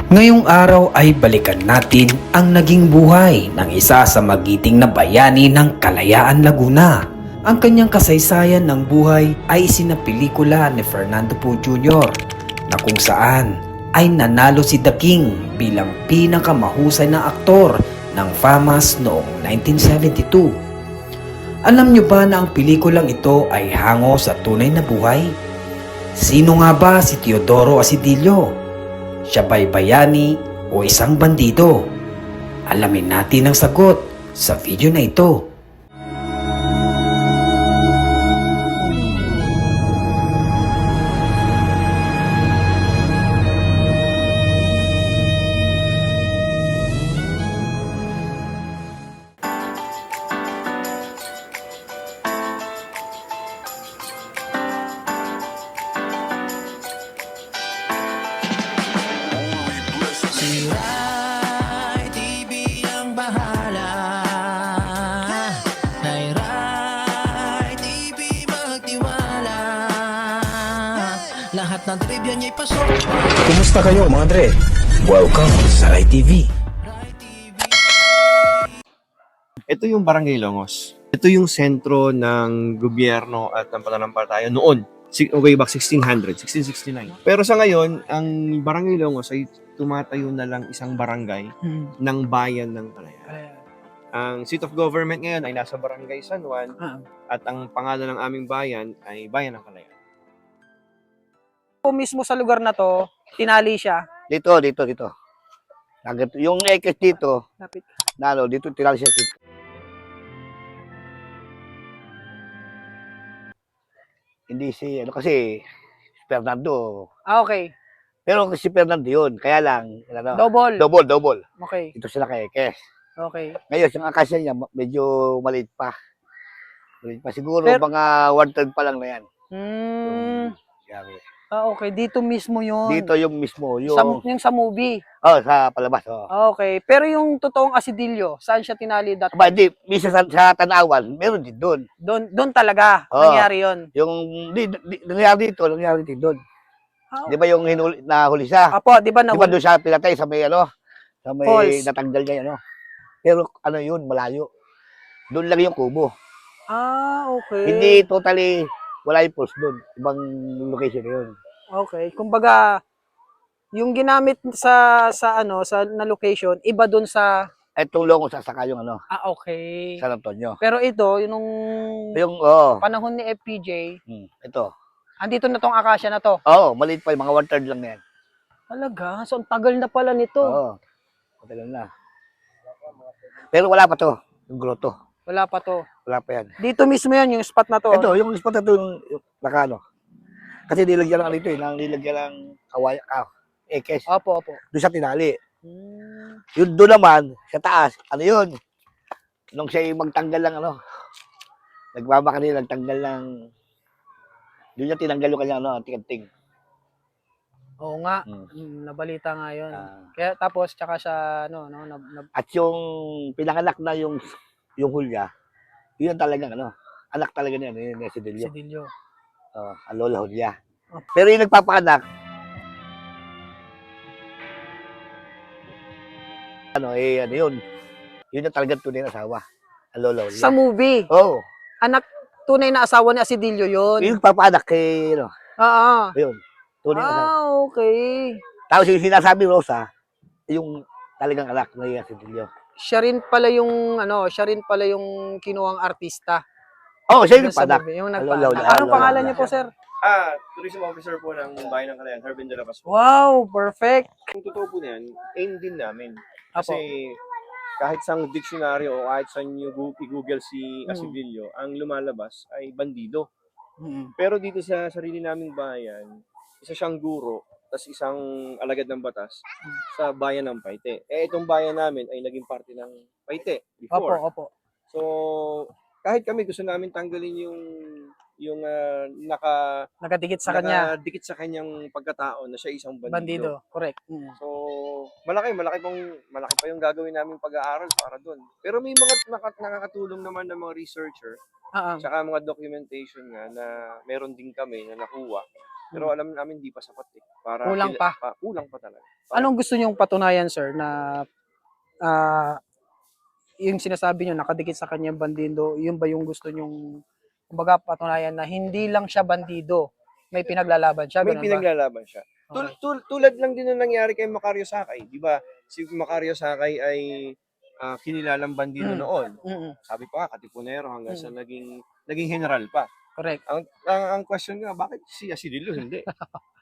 Ngayong araw ay balikan natin ang naging buhay ng isa sa magiting na bayani ng Kalayaan, Laguna. Ang kanyang kasaysayan ng buhay ay isinapelikula ni Fernando Poe Jr. na kung saan ay nanalo si The King bilang pinakamahusay na aktor ng FAMAS noong 1972. Alam niyo ba na ang pelikulang ito ay hango sa tunay na buhay? Sino nga ba si Teodoro Asidillo? Siya ba'y bayani o isang bandido? Alamin natin ang sagot sa video na ito. Si Rai TV ang bahala. Kay Rai TV magtiwala. Lahat ng trivia niya'y pasok. Kumusta kayo mga Dre? Welcome sa Rai TV. Ito yung Barangay Longos. Ito yung sentro ng gobyerno at ng pananampalataya noon. Way back 1669. Pero sa ngayon, ang Barangay Longos ay tumatayo na lang isang barangay ng bayan ng Kalayaan. Ang seat of government ngayon ay nasa Barangay San Juan at ang pangalan ng aming bayan ay Bayan ng Kalayaan. Po mismo sa lugar na to, tinali siya. Dito. Yung ekes dito, Lapit. dito tinali siya dito. Hindi kasi Fernando. Okay. Pero si Fernando yun, kaya lang, Double. double. Okay. Ito sila kay ekes. Okay. Ngayon, yung akasya niya, medyo maliit pa. Siguro Pero- mga 1/3 pa lang na yan. Yari. Okay. Dito mismo yun. Dito yung mismo, yung, Yung sa movie. sa palabas. Okay. Pero yung totoong Asidillo, saan siya tinali that? Aba, hindi, misa sa Tanawan, meron din doon. Doon talaga Oo. nangyari yun. Yung, nangyari din doon. Ah, Di ba yung nahuli siya? Apo, di ba Di ba doon siya pinatay sa may sa may Falls. natanggal niya Pero yun, malayo. Doon lang yung kubo. Okay. Hindi totally, wala yung falls doon. Ibang location na yun. Okay. Kumbaga, yung ginamit sa na location, iba doon sa Etong Longos saka yung okay. San Antonio. Pero ito, yung Yung, panahon ni FPJ, ito. andito na tong akasya na to. Maliit pa, mga 1/3 lang na yan. Talaga? So, ang tagal na pala nito. Matagal na. Pero wala pa to, yung grotto. Wala pa to. Wala pa yan. Dito mismo yan, yung spot na to. Ito, yung spot na to, yung Kasi nilagyan lang dito nilagyan ng ekes. Opo. Doon siya tinali. Hmm. Yun doon naman, sa taas, yun? Nung siya magtanggal lang, nagmamaka nila, nagtanggal lang, doon niya tinanggal yung kanyang, tikanting. Oo nga, Hmm. nabalita nga yun. Ah. Kaya tapos, tsaka siya, At yung pinanganak na yung Hulya, yun talagang, anak talaga niya, yung Asidillo. Asidillo. Ang Lola Hulya. Oh. Pero yung nagpapaanak, yun. Yun yung talagang tunay na asawa. Ang Lola Hulya. Sa movie, Oo. anak, tunay na asawa ni Asidillo yun. Yung nagpapaanak kay, Oo. yun. Tunay na asawa. Okay. Tapos yung sinasabi Rosa, yung talagang anak na yung Asidillo. Siya rin pala yung kinuhang artista. Siya yung Dun sa nagpaanak. movie, yung Lola nagpaanak. Hulya. Anong Lola pangalan Hulya. niyo po, sir? Tourism officer po ng Bayan ng Kalayaan, Hervin de la Paz. Wow, perfect. Kung totoo po niyan, aim din namin. Apo. Kasi kahit sa dictionary o kahit sa i-google si Asidillo, ang lumalabas ay bandido. Pero dito sa sarili naming bayan, isa siyang guro, tas isang alagad ng batas sa bayan ng Paite. Itong bayan namin ay naging parte ng Paite before. Opo. So, kahit kami gusto namin tanggalin yung Nakadikit sa kanya. nakadikit sa kanyang pagkatao na siya isang bandido. Bandido. Correct. So, malaki pa yung gagawin naming pag-aaral para doon. Pero may mga nakakatulong naman ng mga researcher, tsaka mga documentation nga na meron din kami na nakuha Pero alam namin di pa sapat eh. Para Kulang pa. kulang pa talaga. Anong gusto niyong patunayan, sir, na yung sinasabi niyo nakadikit sa kanyang bandido, yun ba yung gusto niyong kumbaga patunayan na hindi lang siya bandido, may pinaglalaban siya, May ganun ba? pinaglalaban siya. Okay. Tulad lang din ng nangyari kay Macario Sakay, 'di ba? Si Macario Sakay ay kinilalang bandido Mm. noon. Mm-mm. Sabi pa nga katipunero hanggang sa Mm. naging general pa. Correct. Ang question nga bakit si Asidilio hindi?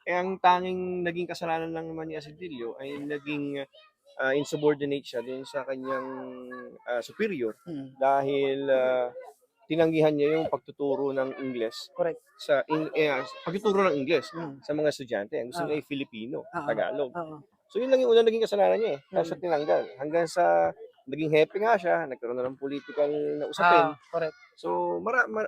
Ang tanging naging kasalanan lang naman ni Asidilio ay naging insubordinate siya dun sa kanyang superior Mm. dahil tinanggihan niya yung pagtuturo ng Ingles Correct. pagtuturo ng Ingles Mm. sa mga estudyante. Ang gusto niya ay Filipino, Tagalog. Oo. So yun lang yung unang naging kasalanan niya eh. Kaya Mm. siya tinanggal. Hanggang sa naging hepe nga siya, nagkaroon na ng political na usapin. Correct. So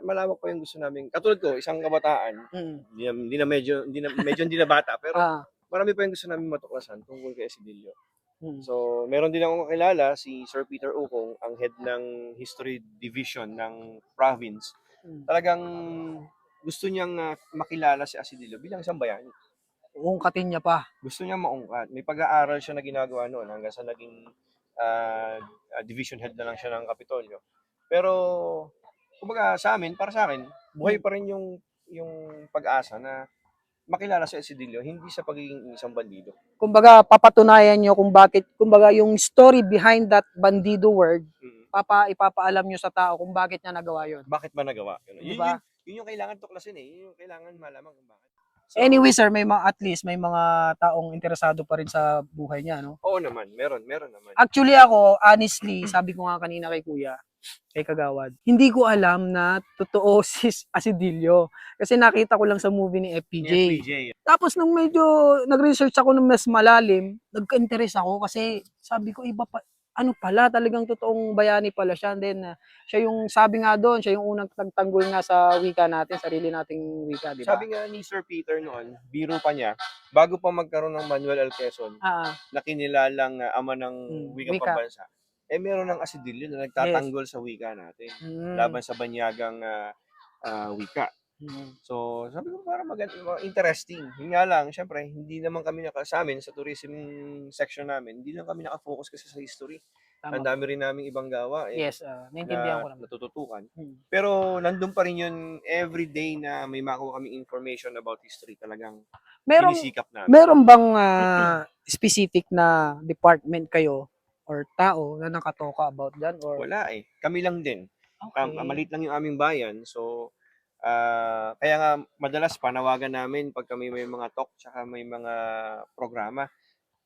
malawak pa yung gusto namin. Katulad ko, isang kabataan, Mm. medyo hindi na bata, pero Ah. marami pa yung gusto namin matuklasan tungkol kay Asidilio. Mm. So, meron din akong kakilala, si Sir Peter Ukong, ang head ng History Division ng province. Mm. Talagang gusto niyang makilala si Asidilio bilang isang bayani. Uungkatin niya pa. Gusto niya maungkat. May pag-aaral siya na ginagawa noon hanggang sa naging division head na lang siya ng Kapitolyo. Pero, kumbaga sa amin, para sa akin, buhay pa rin yung pag-asa na makilala si Asidilio, hindi sa pagiging isang bandido. Kumbaga papatunayan niyo kung bakit, kumbaga yung story behind that bandido word, ipapaalam niyo sa tao kung bakit niya nagawa yun. Bakit ba nagawa? Yun, Diba? yun yung kailangan tuklasin eh. Yun yung kailangan malaman kung bakit. So, Anyway, sir, at least may mga taong interesado pa rin sa buhay niya, no? oo naman, meron naman. Actually ako, honestly, sabi ko nga kanina kay Kuya, kay Kagawad, hindi ko alam na totoo si Asidilio. Kasi nakita ko lang sa movie ni FPJ. FPJ. Tapos nung medyo nag-research ako ng mas malalim, nagka-interest ako kasi sabi ko iba pa, ano pala, talagang totoong bayani pala siya. And then, siya yung, sabi nga doon, siya yung unang tagtanggol nga sa wika natin, sarili nating wika, di ba? Sabi nga ni Sir Peter noon, biro pa niya, bago pa magkaroon ng Manuel L. Quezon, na kinilalang ama ng wikang wika. pambansa, meron ng Asidilio na nagtatanggol sa wika natin, laban sa banyagang wika. So, sabi ko parang interesting. Yun nga lang, syempre, hindi naman kami sa amin, sa tourism section namin, hindi lang kami nakafocus kasi sa history. Tama. Ang dami rin naming ibang gawa Yes, naintindihan ko naman. natututukan. Pero nandun pa rin yun everyday na may makuha kaming information about history. Talagang sinisikap namin. Meron bang specific na department kayo or tao na nakatoka about dyan? Or... Wala eh. Kami lang din. Okay. Maliit lang yung aming bayan. So, kaya nga madalas panawagan namin pag kami may mga talk tsaka may mga programa.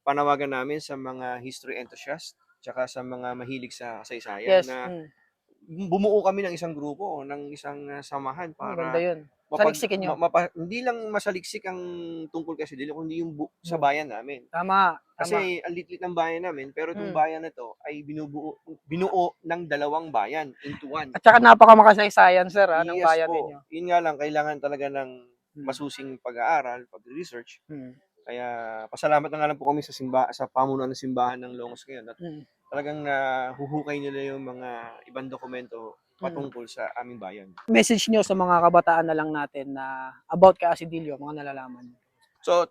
Panawagan namin sa mga history enthusiast tsaka sa mga mahilig sa kasaysayan Yes. na bumuo kami ng isang grupo, ng isang samahan para Maganda yun. Saliksikin nyo. hindi lang masaliksik ang tungkol kasi dito, kundi yung sa bayan namin. Tama. Kasi ang litlit ng bayan namin, pero itong bayan na to ay binuo ng dalawang bayan into one. At saka napakamakasaysayan, sir, ng Yes bayan po. ninyo. Yun nga lang, kailangan talaga ng masusing pag-aaral, pag-research. Kaya pasalamat na nga lang po kami sa pamunuan ng simbahan ng Longos ngayon. At talagang huhukay nila yung mga ibang dokumento patungkol sa aming bayan. Message nyo sa mga kabataan na lang natin na about kay Asidilio, mga nalalaman. So,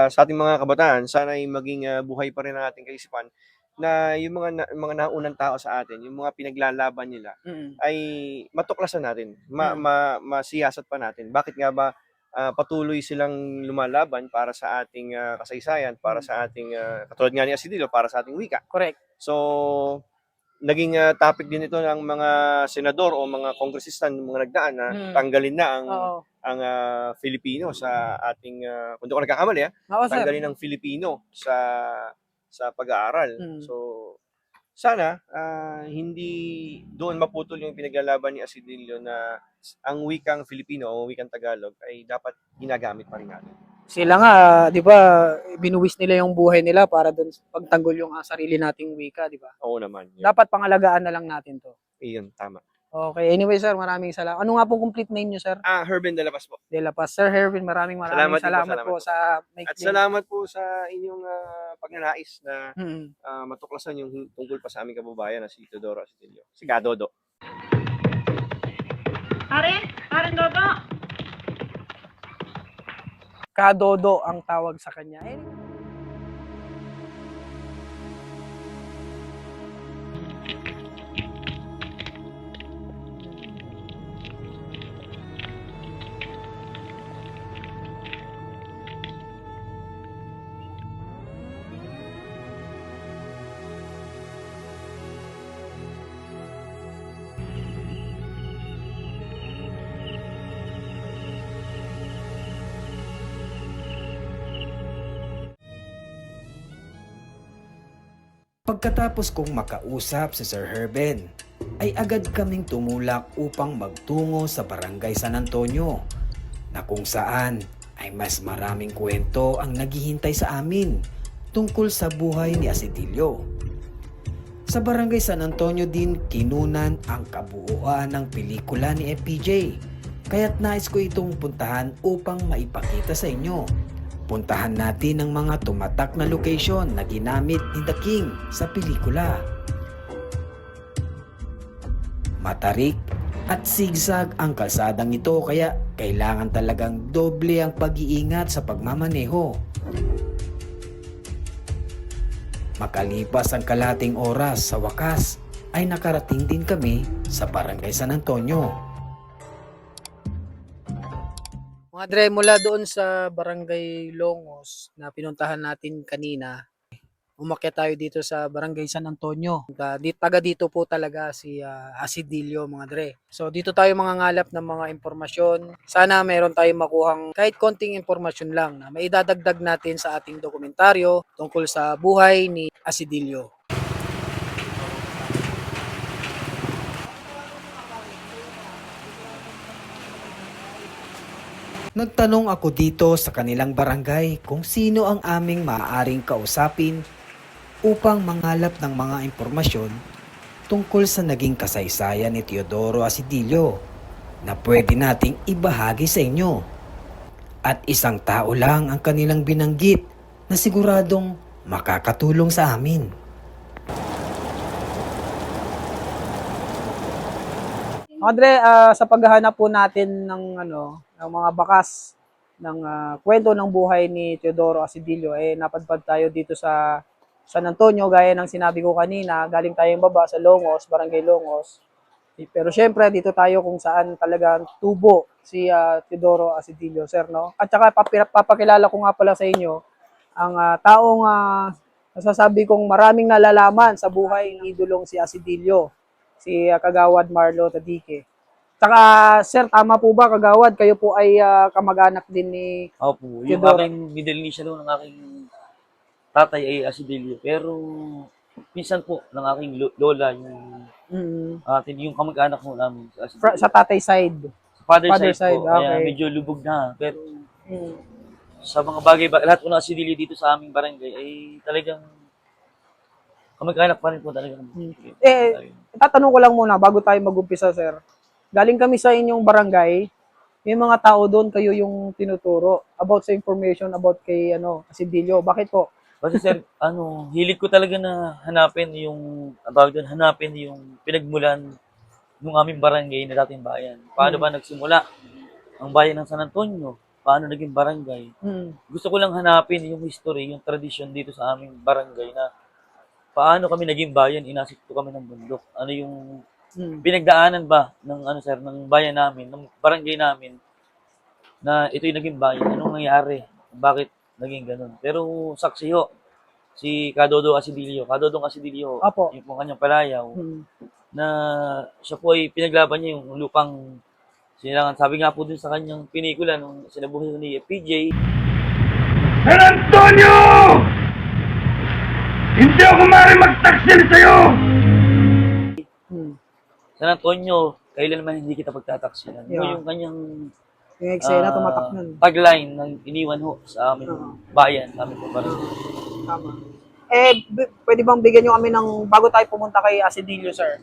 sa ating mga kabataan, sana ay maging buhay pa rin ang ating kaisipan na yung mga naunang tao sa atin, yung mga pinaglalaban nila, ay matuklasan natin, masiyasat pa natin. Bakit nga ba patuloy silang lumalaban para sa ating kasaysayan, para sa ating, katulad nga ni Asidilio, para sa ating wika. Correct. So, naging topic din ito ng mga senador o mga kongresista ng mga nagdaan na tanggalin na ang Filipino sa ating kung di ko nagkakamali tanggalin ang Filipino sa pag-aaral. So sana hindi doon maputol yung pinaglalaban ni Asidilio na ang wikang Filipino o wikang Tagalog ay dapat ginagamit pa rin natin. Sila nga, di ba, binuwis nila yung buhay nila para doon pagtanggol yung sarili nating wika, di ba? Oo naman. Yun. Dapat pangalagaan na lang natin to. Iyon, tama. Okay, anyway sir, maraming salamat. Ano nga po complete name nyo, sir? Herben de la Paz po. De La Paz. Sir Hervin, maraming salamat po sa At salamat po sa inyong pagnanais na matuklasan yung tungkol pa sa aming kababayan na si Teodoro Asidilio. Si Kadodo. Pare Dodo. Kadodo ang tawag sa kanya. Pagkatapos kong makausap si Sir Herben, ay agad kaming tumulak upang magtungo sa Barangay San Antonio, na kung saan ay mas maraming kwento ang naghihintay sa amin tungkol sa buhay ni Asidilio. Sa Barangay San Antonio din kinunan ang kabuuan ng pelikula ni FPJ, kaya't nais ko itong puntahan upang maipakita sa inyo. Puntahan natin ang mga tumatak na location na ginamit ni The King sa pelikula. Matarik at zigzag ang kalsadang ito, kaya kailangan talagang doble ang pag-iingat sa pagmamaneho. Makalipas ang kalating oras, sa wakas ay nakarating din kami sa Barangay San Antonio. Mga Dre, mula doon sa Barangay Longos na pinuntahan natin kanina, umakyat tayo dito sa Barangay San Antonio. Taga dito po talaga si Asidilio, mga Dre. So dito tayo mangangalap ng mga impormasyon. Sana meron tayong makuhang kahit konting impormasyon lang na maidadagdag natin sa ating dokumentaryo tungkol sa buhay ni Asidilio. Nagtanong ako dito sa kanilang barangay kung sino ang aming maaaring kausapin upang mangalap ng mga impormasyon tungkol sa naging kasaysayan ni Teodoro Asidilio na pwede nating ibahagi sa inyo. At isang tao lang ang kanilang binanggit na siguradong makakatulong sa amin. Mga Dre, sa paghahanap po natin ng ng mga bakas ng kwento ng buhay ni Teodoro Asidilio, napadpad tayo dito sa San Antonio. Gaya ng sinabi ko kanina, galing tayong baba sa Longos, Barangay Longos. Pero syempre dito tayo kung saan talagang tubo si Teodoro Asidilio, sir, no? At saka papakilala ko nga pala sa inyo ang taong nasasabi kong maraming nalalaman sa buhay ng idolong si Asidilio, si Kagawad Marlo Tadike. Saka, sir, tama po ba, Kagawad, kayo po ay kamag-anak din ni Opo, yung Teodoro? aking middle initial ng aking tatay ay Asidilio. Pero minsan po ng aking lola, yung kamag-anak mo namin si Asidilio. Sa tatay side. Sa father father side, side, po, kaya okay. medyo lubog na. Pero Mm. sa mga bagay, lahat po ng Asidilio dito sa aming barangay ay talagang kamag-anak pa rin po talaga. Tatanong ko lang muna bago tayo mag-umpisa, sir. Galing kami sa inyong barangay, may mga tao doon kayo yung tinuturo about sa information about kay Asidilio. Bakit po? Kasi sir, hilig ko talaga na hanapin yung, ang tawag doon, hanapin yung pinagmulan ng aming barangay na dating bayan. Paano ba nagsimula ang bayan ng San Antonio? Paano naging barangay? Gusto ko lang hanapin yung history, yung tradition dito sa aming barangay na paano kami naging bayan, inasikto kami ng bundok. Ano yung pinagdaanan ba ng sir, ng bayan namin, ng barangay namin na ito'y naging bayan? Anong nangyari? Bakit naging ganun? Pero saksi ho, si Kadodong Asidilio, Apo. yung pong kanyang palayaw, na siya po ay pinaglaban niya yung lupang sinilangan. Sabi nga po dun sa kanyang pinikula nung sinabuhay ni FPJ, San Antonio! Hindi ako maaaring magtaksil sa'yo! San Antonio, kailan naman hindi kita pagtataksilan. Yeah. Yung kanyang Yung eksena, tumatak nun. tagline ng iniwan ho sa aming bayan, sa aming barangay. Tama. Pwede bang bigyan nyo kami ng, bago tayo pumunta kay Asidilio, sir,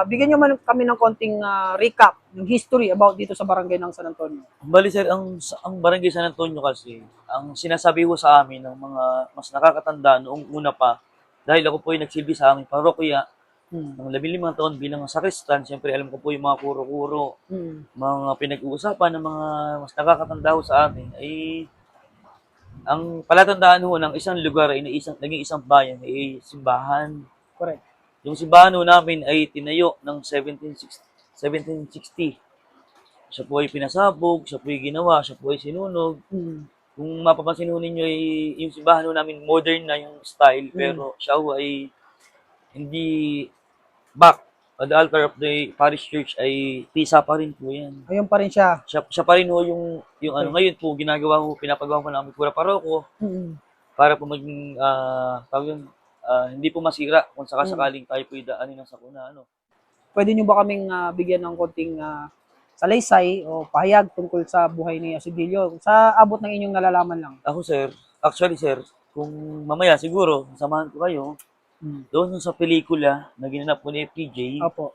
bigyan nyo man kami ng konting recap, ng history about dito sa barangay ng San Antonio. Bali sir, ang barangay San Antonio kasi, ang sinasabi ho sa amin ng mga mas nakakatanda noong una pa, dahil ako po ay nagsilbi sa aming parokya, ng 15 taon bilang sakristan, siyempre alam ko po yung mga kuro-kuro, mga pinag-uusapan ng mga mas nakakatanda ho sa atin, ay ang palatandaan ho ng isang lugar ay naging isang bayan ay simbahan. Correct. Yung simbahan ho namin ay tinayo ng 1760. Siya po ay pinasabog, siya po ay ginawa, siya po ay sinunog. Mm. Kung mapapansin ho ninyo ay yung simbahan ho namin modern na yung style, pero siya ho ay hindi back. The altar of the parish church ay tisa pa rin po yan. Ayun pa rin siya. Siya pa rin ho yung ano ngayon po ginagawa ho, pinapagawa ko namin pura paroko Mm. para po maging hindi po masira kung sakasakaling tayo po idaanin ng sakuna ano. Pwede nyo ba kaming bigyan ng konting salaysay o pahayag tungkol sa buhay ni Asidilio? Sa abot ng inyong nalalaman lang. Ako actually sir, kung mamaya siguro samahan ko kayo doon sa pelikula na ginanap ko ni FPJ, Opo.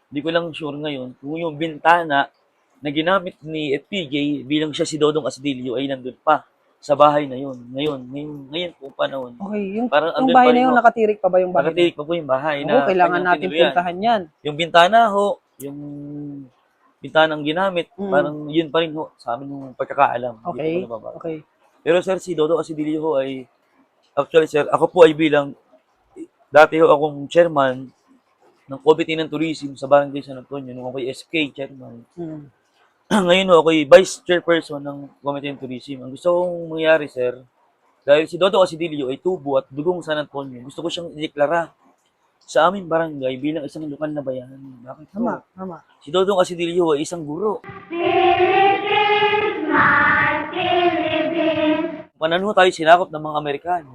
hindi ko lang sure ngayon kung yung bintana na ginamit ni FPJ bilang siya si Dodong Asidilio ay nandun pa sa bahay na yun. Ngayon po panahon. Okay, yung Parang yung andun bahay pa na rin yun, ho. nakatirik pa ba yung bahay? Nakatirik pa po yung bahay Oo, na kailangan kanyang natin tinuluyan. puntahan yan. Yung bintana ho, yung bintanang ginamit, Mm. parang yun pa rin ho sa amin yung pagkakaalam. Okay, Hindi ko nababago. okay. Pero sir, si Dodo Asidilio ho ay, actually sir, ako po ay dati ho akong chairman ng Committee ng Tourism sa Barangay San Antonio, nung ako ay SK chairman. Mm. Ngayon ho, ako ay vice chairperson ng Committee ng Tourism. Ang gusto kong mangyari sir, dahil si Dodo Asidilio ay tubo at dugong San Antonio, gusto ko siyang ideklara sa aming barangay bilang isang lokal na bayan. Bakit po? Tama. Si Dodong Asidilio ay isang guro. Paano tayo sinakop ng mga Amerikano?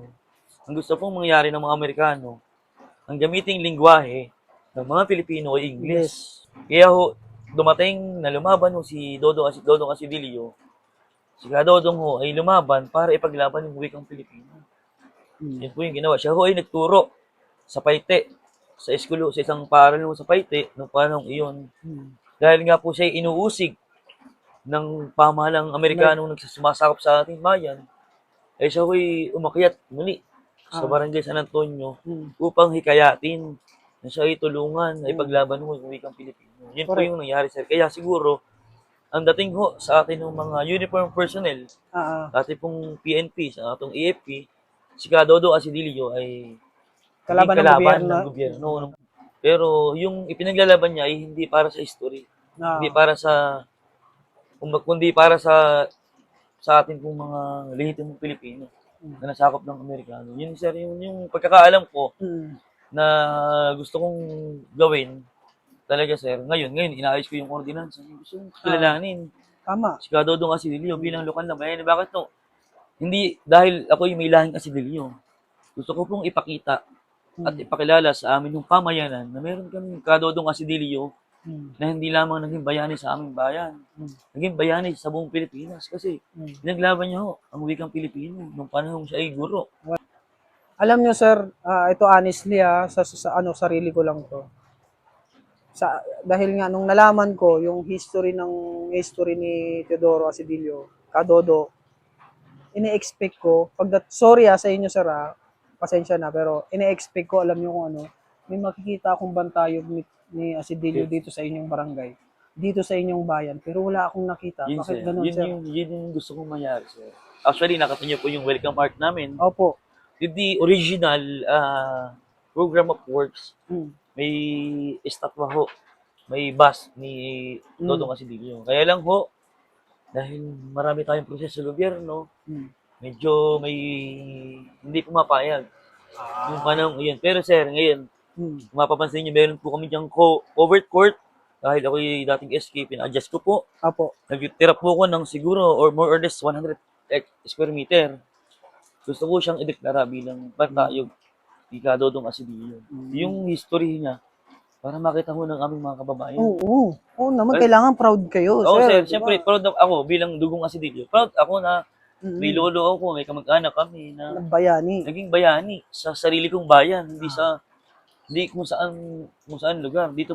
Ang gusto pong mangyari ng mga Amerikano, ang gamiting lingwahe ng mga Pilipino ay English. Kaya ho, dumating na lumaban ho si Dodong Asidilio. Si Dodong ho ay lumaban para ipaglaban yung wikang Pilipino. Yan po yung ginawa. Siya ho ay nagturo sa Paite, sa eskulo, sa isang paaralan ho sa Paite, nung panahong iyon. Dahil nga po siya ay inuusig ng pamahalang Amerikanong nagsumasakop sa ating bayan, ay siya ho'y umakyat muli sa Barangay San Antonio upang hikayatin na siya ay tulungan na ipaglaban ho yung wikang Pilipino. Yun po yung nangyari, sir. Kaya siguro, ang dating ho sa atin ng mga uniform personnel, dati pong PNP, sa atong AFP, si Dodo Asidilio ay Kalaban ng gobyerno. gobyerno. Pero yung ipinaglalaban niya ay hindi para sa history. Hindi para sa kundi para sa atin pong mga lehitimong Pilipino na nasakop ng Amerikano. Yun sir, yung pagkakaalam ko na gusto kong gawin talaga sir. Ngayon inaayos ko yung ordinansa. Gusto kong kilalanin. Tama. Si Dodong Asidilio bilang lokal na bayan. Bakit no? Hindi dahil ako yung may lahing Asidilio. Gusto ko pong ipakita at ipakilala sa amin yung pamayanan na meron kami Dodong Asidilio na hindi lamang naging bayani sa aming bayan. Naging bayani sa buong Pilipinas kasi pinaglaban niya ho ang wikang Pilipino nung panahon siya ay guro. Alam nyo sir, ito honestly sa sarili ko lang to. Dahil nga nung nalaman ko yung history ni Teodoro Asidilio, Dodo, ine-expect ko, sorry sa inyo sir, pasensya na, pero ine-expect ko, alam nyo kung ano, may makikita akong bantayog ni Asidilio dito sa inyong barangay, dito sa inyong bayan, pero wala akong nakita. Yun, Bakit sir. ganun, sir? Yun yung gusto kong mangyari, sir. Actually, nakita niyo po yung welcome art namin. Opo. The original program of works, may estatwa ho, may bus ni Dodong Asidilio. Kaya lang ho, dahil marami tayong proseso sa gobyerno, medyo hindi pumapayag. Yung panahon yun. Pero sir, ngayon, kung mapapansin niyo, meron po kami diyang covered court. Dahil ako yung dating SK, pina-adjust ko po. Opo. Nagtira po ko ng siguro or more or less 100 square meter. Gusto ko siyang ideklara bilang pantayog ni Dodong Asidilio. Yung history niya, para makita mo ng aming mga kababayan. Oo naman, kailangan proud kayo, Oo, sir. sir. Siyempre, proud ako bilang dugong Asidilio. Proud ako na may lolo ako, may kamag-anak kami na Bayani. naging bayani sa sarili kong bayan, hindi kung saan lugar. Dito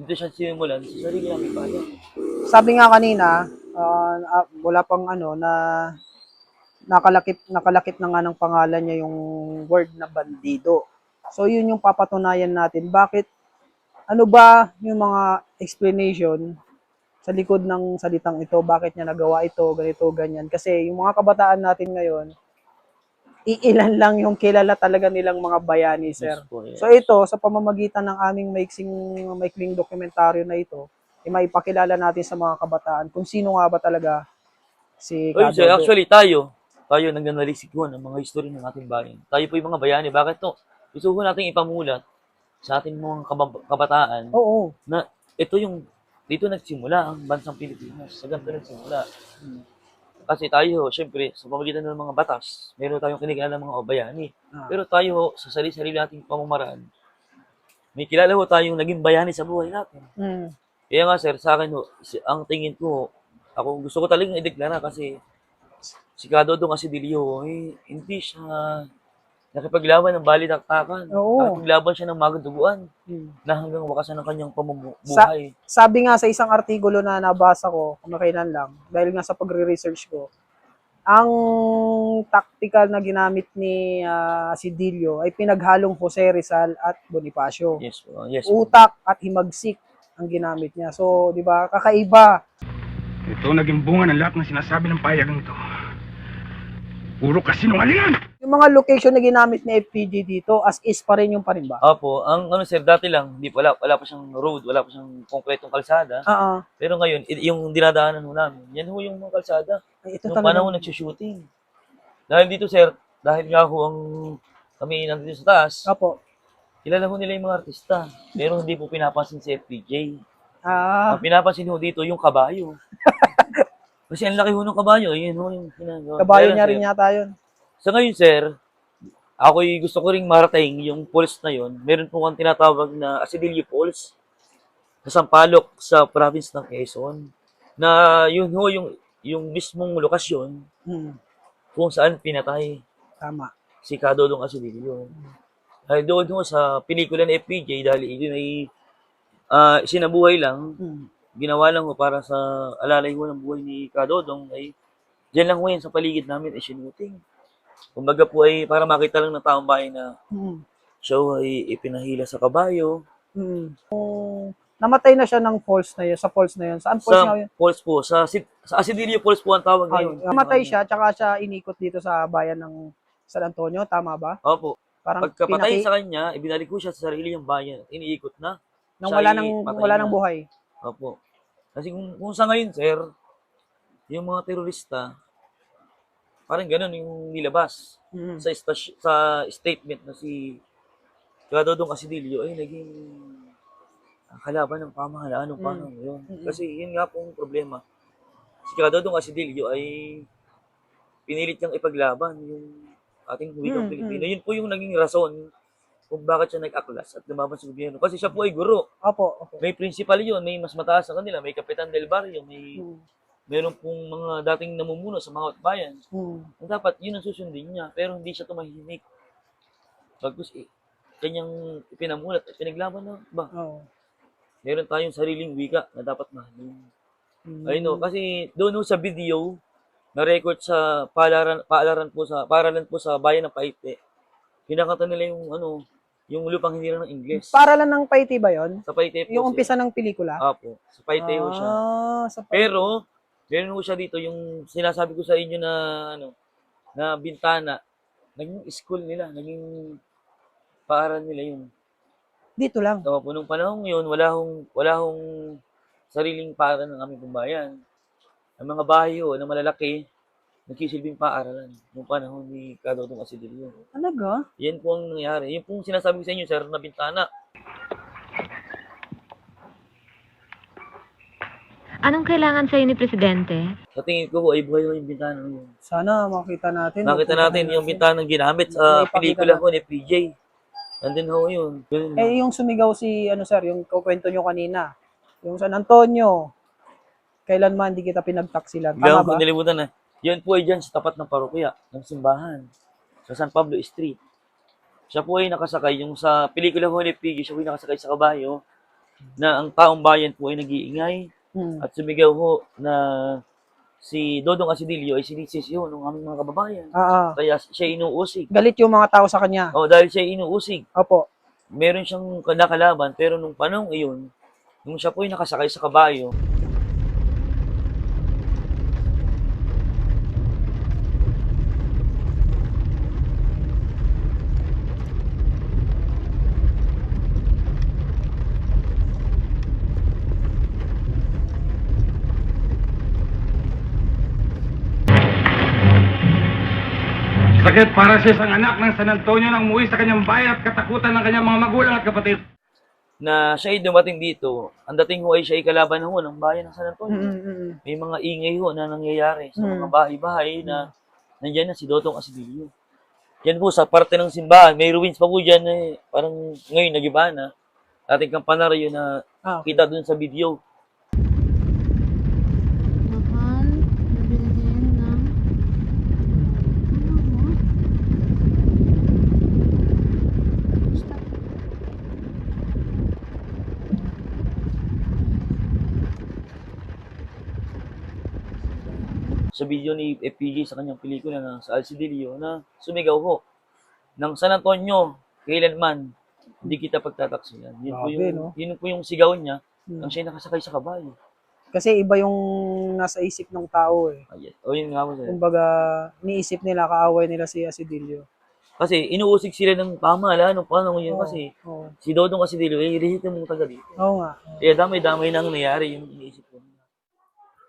siya sinimulan sa sarili naming bayan. Sabi nga kanina, wala pang na nakalakip na nga ng pangalan niya yung word na bandido. So yun yung papatunayan natin. Bakit, ano ba yung mga explanation sa likod ng salitang ito, bakit niya nagawa ito, ganito, ganyan. Kasi yung mga kabataan natin ngayon, iilan lang yung kilala talaga nilang mga bayani, sir. Yes po, yes. So ito, sa pamamagitan ng aming maikling dokumentaryo na ito, maipakilala natin sa mga kabataan kung sino nga ba talaga si Oy, sir, Kadodo. actually tayo nagnanalisik ko ng mga history ng ating bayan. Tayo po yung mga bayani. Bakit to? Gusto ko nating ipamulat sa ating mga kabataan Oo. na ito yung dito nagsimula ang bansang Pilipinas. Sa ganito nagsimula. Kasi tayo, syempre, sa pamamagitan ng mga batas, meron tayong kinikilala ng mga bayani. Ah. Pero tayo, sa sarili-sarili nating pamamaraan, may kilala ho tayong naging bayani sa buhay natin. Mm. Kaya nga sir, sa akin ho, ang tingin ko, ako gusto ko talagang ideklara kasi si Kadodong Asidilio, hindi siya nakipaglaban ng balitaktakan. Oo. Nakipaglaban siya ng magaduguan Mm. na hanggang wakasan ng kanyang Sa- pamumuhay. Sabi nga sa isang artikulo na nabasa ko, kamakailan lang, dahil nga sa pagre-research ko, ang tactical na ginamit ni Asidilio ay pinaghalong Jose Rizal at Bonifacio. Yes po, yes po. Utak at himagsik ang ginamit niya. So, di ba, kakaiba. Ito naging bunga ng lahat ng sinasabi ng payagang ito. Puro kasinungalingan! Yung mga location na ginamit ni FPG dito, as is pa rin yung pa rin ba? Opo, ang ano sir, dati lang, wala pa siyang road, wala pa siyang konkretong kalsada. Oo. Pero ngayon, yung dinadaanan ho namin, yan ho yung mga kalsada. Ay, ito Nung talaga. panahon nagsushooting. Dahil dito sir, dahil nga ho ang kami nandito sa taas, Opo. kilala ho nila yung mga artista. Pero hindi po pinapansin si FPJ. Ah, Ang pinapansin ho dito yung kabayo. Kasi ang laki ho ng kabayo, yun ho yung ginagawa. kabayo Kaya niya lang, rin sir, yata yun. sa ngayon sir, ako'y gusto ko ring marating yung falls na yun. Meron po kang tinatawag na Asidilio Falls sa Sampaloc sa province ng Quezon. Na yun ho yung mismong lokasyon Hmm, kung saan pinatay tama. si Kadodong Asidilio. Dahil doon ho sa pelikula ni FPJ, dahil yun ay sinabuhay lang, Hmm. ginawa lang ho para sa alalay ho ng buhay ni Kadodong, ay dyan lang ho yan sa paligid namin ay sinuting. Kumbaga po ay para makita lang ng taong bayan na Hmm. siya ho ay ipinahila sa kabayo. Hmm. Kung namatay na siya ng falls na yun, sa falls na yun. Saan falls Sa nga yun? falls po, sa Asidilio Falls po ang tawag ngayon. Namatay siya, tsaka siya inikot dito sa bayan ng San Antonio, tama ba? Opo. Parang Pagkapatay sa kanya, ibinalik ko siya sa sarili niyang bayan. Iniikot na. nang siya wala ay nang patay wala na. nang buhay. Opo. Kasi kung sa ngayon, sir, yung mga terorista, parang ganun yung nilabas Hmm. sa statement na si Kadodong Asidilio ay naging kalaban ng pamahalaan ng panahon yun. Kasi yun nga pong problema. Si Kadodong Asidilio ay pinilit niyang ipaglaban yung ating wikang Pilipino. Yun po yung naging rason kung bakit siya nag-aklas at lumaban sa gobyerno. Kasi siya po ay guro. Opo, opo. May principal yun, may mas mataas sa kanila, may Kapitan del Barrio, may Hmm. meron pong mga dating namumuno sa mga bayan. Hmm. Dapat yun ang susundin niya, pero hindi siya tumahimik. Bagkus kanyang ipinamulat at pinaglaban na ba? Oo. Meron tayong sariling wika na dapat mahalin. Hmm. Ayun no, kasi doon ho sa video, na-record sa paaralan po sa bayan ng Paite. Kinakanta nila yung yung lupang hinirang ng Ingles. Para lang ng Paiti ba yun? Sa Paite po Yung siya. umpisa ng pelikula? Apo, sa Paite ho siya. Sa Paiti. Pero, meron ho siya dito, yung sinasabi ko sa inyo na, na bintana, naging school nila, naging paaral nila yun. Dito lang. So, po, nung panahon yun, wala hong sariling paaral ng aming pambayan. Ang mga bahay ho, na malalaki, nagsisilbing paaralan nung panahon ni Kadodong Asidilio. Talaga? Yan po ang nangyari. Yan po ang sinasabi ko sa inyo, sir, na bintana. Anong kailangan sa'yo ni Presidente? Sa tingin ko po, ay buhay ho yung bintana yun. Sana makita natin. Nakita natin yung bintanang ginamit sa Maipakita pelikula natin. ko ni PJ. Andun ho yun. Ganun. Eh, yung sumigaw si, sir, yung kukwento nyo kanina. Yung San Antonio. Kailanman di kita pinagtaksilan. Bigla Tama ko ba? nilimutan na. Yan po ay dyan sa tapat ng parokya, ng simbahan. Sa San Pablo Street. Siya po ay nakasakay. Yung sa pelikula ko ni PJ, siya po ay nakasakay sa kabayo na ang taong bayan po ay nag-iingay. Hmm. At sumigaw ho na si Dodong Asidilio ay sinisisi ho ng aming mga kababayan. Kaya siya inuusig. Galit yung mga tao sa kanya. O dahil siya inuusig, Opo. meron siyang nakalaban pero nung panahon iyon, nung siya po ay nakasakay sa kabayo, Bakit para sa isang anak ng San Antonio nang umuwi sa kanyang bayan at katakutan ng kanyang mga magulang at kapatid? Na siya ay dumating dito, ang dating ho ay siya ay kalaban ho ng bayan ng San Antonio. May mga ingay ho na nangyayari sa mga bahay-bahay na nandiyan na si Dodong Asidilio. Yan po sa parte ng simbahan, may ruins pa po dyan eh, parang ngayon nagiba na. Ating kampanaryo na kita dun sa video. Mahal, nabilhin ng... Sa video ni FPJ sa kanyang pelikula na sa Alcidilio na sumigaw ho ng San Antonio, kailanman hindi kita pagtataksilan. Yun po Grabe, yung, no? yun po yung sigaw niya nang siya nakasakay sa kabayo. Kasi iba yung nasa isip ng tao eh. Ayan. O yun nga po sir. Kumbaga, niisip nila, kaaway nila si Asidilio. Kasi inuusig sila ng pamahalaan ng panahon yun kasi Oo. si Dodong Asidilio ay rehito mong taga dito. Oo nga. Kaya damay-damay na ang nangyari yung iniisip ko.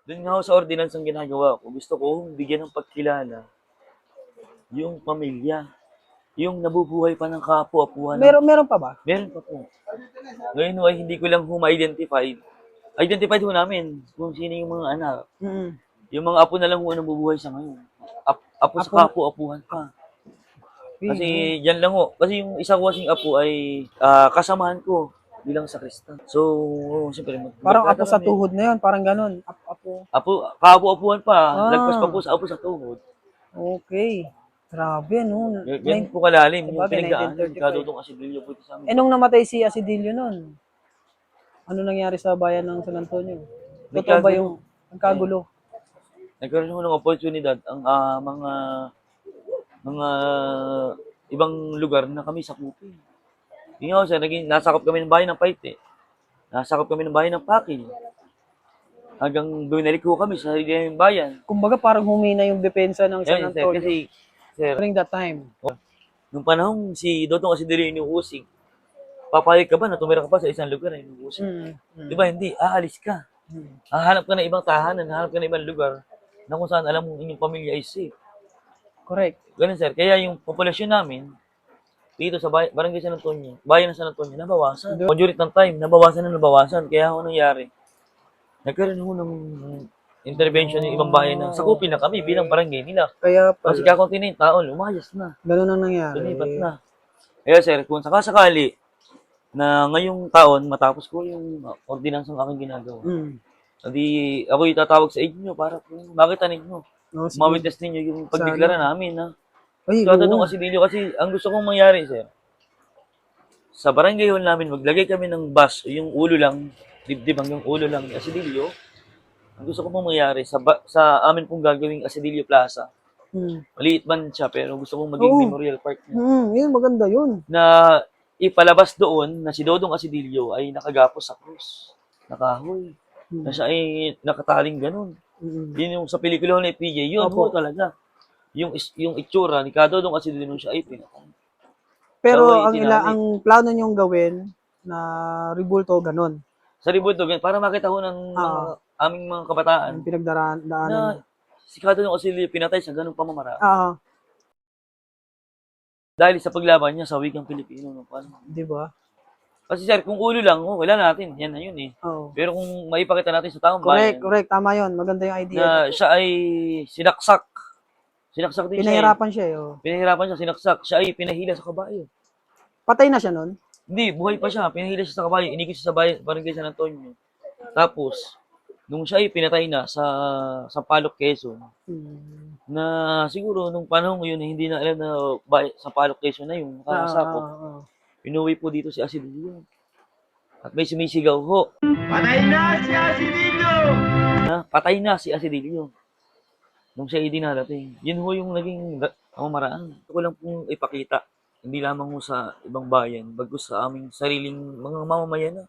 Doon nga ako sa ordinance ang ginagawa ko. Gusto ko bigyan ng pagkilala yung pamilya. Yung nabubuhay pa ng kapu-apuhan. Meron pa ba? Meron pa po. Ngayon ay hindi ko lang ma-identify. Identified ho namin kung sino yung mga anak. Yung mga apo na lang ho ang nabubuhay sa ngayon. Apo sa kapu-apuhan pa. Kasi yan lang ho. Kasi yung isa ko kasing apo ay kasamahan ko bilang sakrista. So, siyempre. Parang apo sa tuhod na yun, parang ganun. Apo, kapu-apuhan pa. Lagpas pa po sa apo sa tuhod. Okay. Grabe, no? Yan po kalalim. Yung Sabagay, pinagdaan. 1935. Kadodong Asidilio po ito sa amin. Nung namatay si Asidilio nun, ano nangyari sa bayan ng San Antonio? Totoo ba yung nagkagulo? Nagkaroon ho ng oportunidad ang mga ibang lugar na kami sakupin. Yun nga ho, sir, nasakop kami ng bayan ng Paite. Nasakop kami ng bayan ng Pakil. Hanggang binalik ho kami sa sarili ng bayan. Kumbaga parang humina yung depensa ng San Yan, sir, Antonio kasi, sir, during that time. nung panahon si Dodong Asidilio inuusig, papayag ka ba na tumira ka pa sa isang lugar na inuusig? Di ba hindi? Aalis ka. Hahanap ka ng ibang tahanan, hahanap ka ng ibang lugar na kung saan alam mong inyong pamilya ay safe. Correct. Ganun, sir. Kaya yung populasyon namin, dito sa Barangay San Antonio, bayan ng San Antonio, nabawasan. Majority ng time, nabawasan. Kaya ako nangyari, nagkaroon ho ng intervention ng ibang bayan na sakupin na kami bilang barangay nila. Kaya Kasi kakunti na yung taon, lumayas na. ganun ang nangyari. Lumipat na. Kaya sir, kung sakasakali na ngayong taon, matapos ko yung ordinance ng aking ginagawa, hindi ako itatawag sa inyo para kung makita ninyo, ma-witness ninyo yung pagdeklara namin. Ay, So, nung Asidilio, kasi ang gusto kong mangyari, sir, sa barangay hall namin, maglagay kami ng bus, yung ulo lang, dibdib hanggang ulo lang ni Asidilio. Ang gusto ko pong mangyari, sa amin pong gagawing Asidilio Plaza, maliit man siya, pero gusto kong maging memorial park niya. Yun, maganda yun. Na ipalabas doon na si Dodong Asidilio ay nakagapos sa krus, nakahoy, na siya ay nakataling ganun. Yun yung sa pelikula ni PJ, yun po talaga. Yung itsura ni Dodong Asidilio nung siya ay pinatay. Pero Kaway, ang plano niyong gawin na rebulto, ganun. Sa Ribulto, para makita ko ng aming mga kabataan Ang pinagdaanan. na si Dodong Asidilio pinatay sa ganung pamamaraan. Dahil sa paglaban niya sa wikang Pilipino. No? Di ba? Kasi sir, kung ulo lang, wala natin. Yan na yun eh. Pero kung maipakita natin sa taong bayan, Correct. Tama yun. Maganda yung idea. na siya ay sinaksak. Sinaksak din Pinahirapan siya eh. Pinahirapan siya, sinaksak. Siya ay pinahila sa kabayo. Patay na siya nun? Hindi, buhay pa siya. Pinahila siya sa kabayo. Inikot siya sa bayan, Barangay San Antonio. Tapos, nung siya ay pinatay na sa Palok, Quezon, na siguro nung panahon yun, hindi na alam na sa Palok, Quezon na yung nakakasakop. Pinuwi po dito si Asidilio. At may sumisigaw ho. Patay na si Asidilio! Patay na si Asidilio. Nung siya ay dinarating. Yun ho yung naging pamamaraan. Ito ko lang pong ipakita. Hindi lamang ho sa ibang bayan, bagkus sa aming sariling mga mamamayan na.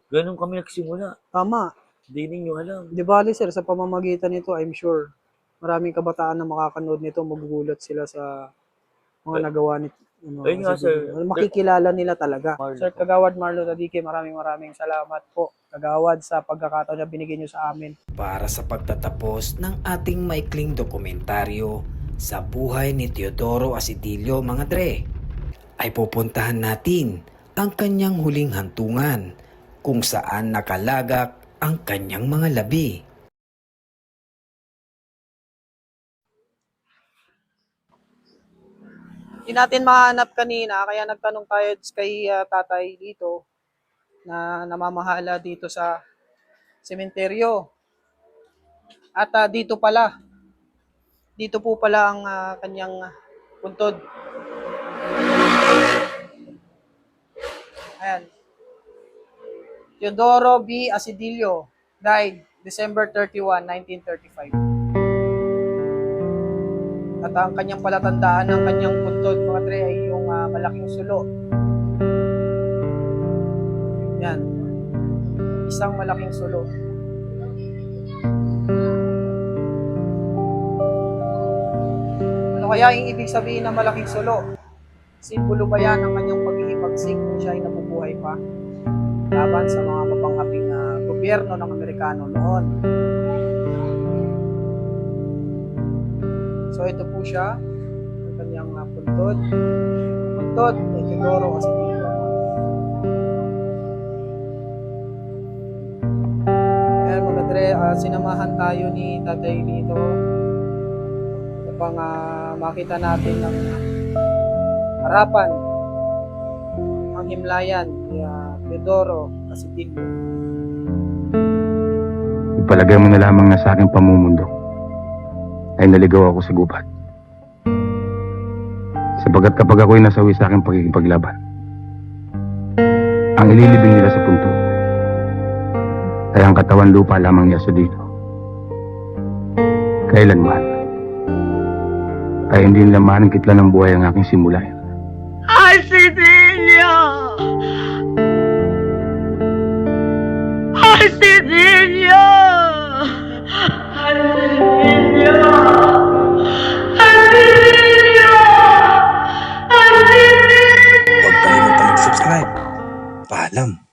Ganun kami nagsimula. Tama. Hindi ninyo alam. Di bali sir, sa pamamagitan nito, I'm sure, maraming kabataan na makakanood nito, magugulat sila sa mga nagawa nito. Ayun nga, sir. Makikilala nila talaga. Marlo Sir po. Kagawad Marlo Tadike, maraming salamat po. Kagawad sa pagkakataon na binigyan nyo sa amin. Para sa pagtatapos ng ating maikling dokumentaryo, sa buhay ni Teodoro Asidilio, mga dre, ay pupuntahan natin ang kanyang huling hantungan kung saan nakalagak ang kanyang mga labi. Hindi natin mahanap kanina, kaya nagtanong tayo kay tatay dito na namamahala dito sa sementeryo. At dito po pala ang kanyang puntod. Ayan. Teodoro B. Asidilio died December 31, 1935. At ang kanyang palatandaan ng kanyang puntod, mga tre, ay yung malaking sulo. Yan. Isang malaking sulo. Ano kaya yung ibig sabihin ng malaking sulo? Simbolo ba yan ng kanyang pag-iipagsik kung siya ay nabubuhay pa? Laban sa mga mapanghaping gobyerno ng Amerikano noon. So ito po siya, ang kanyang puntod. Puntod ni Teodoro Asidilio. Kaya mga dre, sinamahan tayo ni tatay dito upang makita natin ang harapan, ang himlayan ni Teodoro Asidilio. Ipalagay mo na lamang na sa aking pamumundo ay naligaw ako sa gubat. Sapagat kapag ako'y nasawi sa aking pagkikipaglaban, ang ililibing nila sa punto ay ang katawan lupa lamang niya sa dito. Kailanman ay hindi nila manangkitlan ng buhay ang aking simulayan. Asidilio! Asidilio! Asidilio! Asidilio! Asidilio! Huwag kalimutan mag-subscribe. Paalam.